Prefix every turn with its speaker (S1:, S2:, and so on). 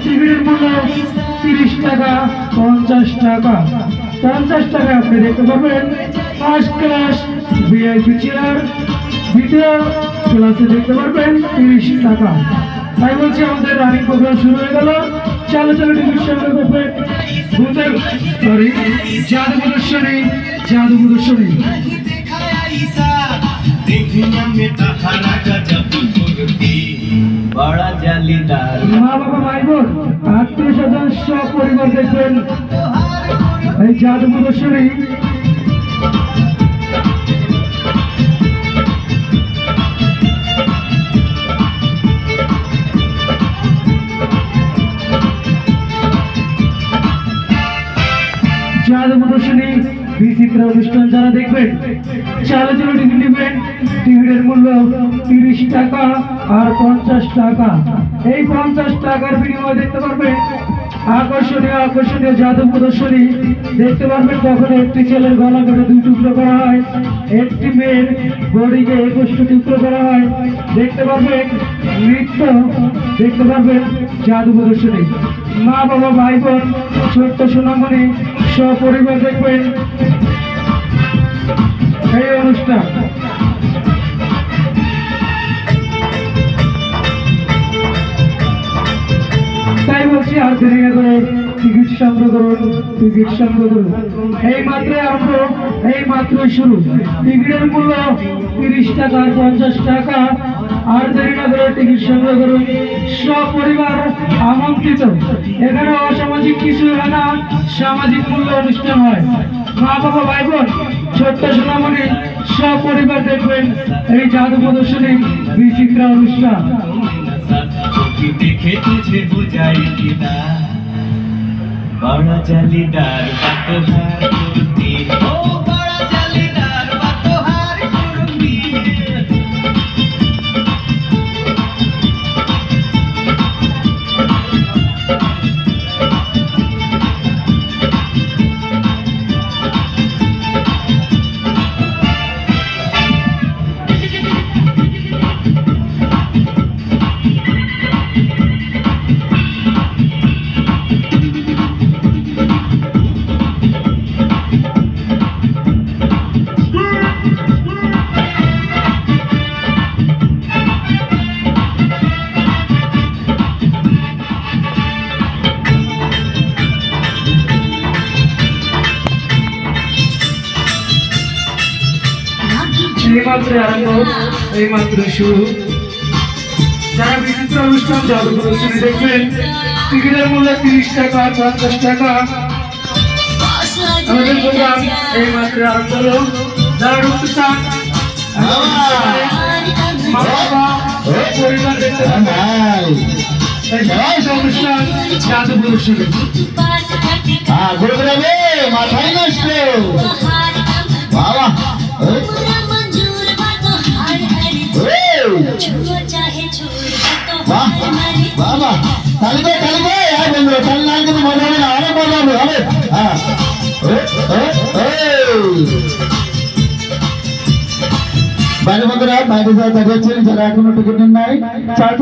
S1: টিকিটের মূল্য 30 টাকা, 50 টাকা। 50 টাকা আপনি দেখতে পাবেন ফার্স্ট ক্লাস ভিআইপি চেয়ার, দ্বিতীয় ক্লাসে দেখতে পারবেন 30 টাকা। তাই বলছি আমাদের রানিং প্রোগ্রাম শুরু হয়ে গেল। চলো চলো টিকিট সংগ্রহ করবেন। জাদু প্রদর্শনী, জাদু প্রদর্শনী। মা বাবা ভাই বোন আত্মীয় স্বজন সব পরিবার দেখবেন এই জাদু প্রদর্শনী। জাদু প্রদর্শনী বিচিত্র অনুষ্ঠান যারা দেখবেন চলো চলো টিকিট নেবেন। টিকিটের মূল্য 30 টাকা আর 50 টাকা। এই 50 টাকার বিনিময়ে দেখতে পারবেন আকর্ষণীয় আকর্ষণীয় জাদু প্রদর্শনী দেখতে পারবেন। তখন একটি ছেলের গলা কেটে 2 টুকরো করা হয়, একটি মেয়ের বডিকে 21 টুকরো করা হয়। দেখতে পারবেন নৃত্য, দেখতে পারবেন জাদু প্রদর্শনী। মা বাবা ভাই বোন ছোট্ট সোনামণি সপরিবার দেখবেন এই অনুষ্ঠান। তাই বলছি আর দেরি না করে টিকিট সংগ্রহ করুন, টিকিট সংগ্রহ করুন। এই মাত্রই আরম্ভ, এই মাত্রই শুরু। টিকিটের মূল্য 30 টাকা আর 50 টাকা। আর দেরি না করে টিকিট সংগ্রহ করুন। সপরিবার আমন্ত্রিত। এখানে অসামাজিক কিছু হয় না, সামাজিক মূল্য অনুষ্ঠান হয়। মা বাবা ভাই বোন ছোট্ট সোনামণি সপরিবার দেখবেন এই জাদু প্রদর্শনী বিচিত্র অনুষ্ঠান।
S2: देखे तुझे बुझाई किना बड़ा जालीदार बातोहार कुर्ती, ओ बड़ा जालीदार बातोहार कुर्ती।
S1: এইমাত্র আরম্ভ, এইমাত্র শুরু। যারা বিচিত্র অনুষ্ঠান জাদু প্রদর্শনী দেখবেন টিকিটের মূল্য 30 টাকা আর 50 টাকা। আমাদের প্রোগ্রাম এইমাত্র আরম্ভ হলো। যারা ঢুকতে চান মা বাবা পরিবার দেখতে অনুষ্ঠান জাদু প্রদর্শনী।
S3: মাথায় নষ্ট বাবা বাবা তালি দে আর বন্ধু তালি না কিন্তু মজা হবে না, অনেক মজা হবে। হবে হ্যাঁ বাইরে বন্ধুরা বাইরে যারা দেখা যাচ্ছেন যারা এখনো টিকিট নেন নাই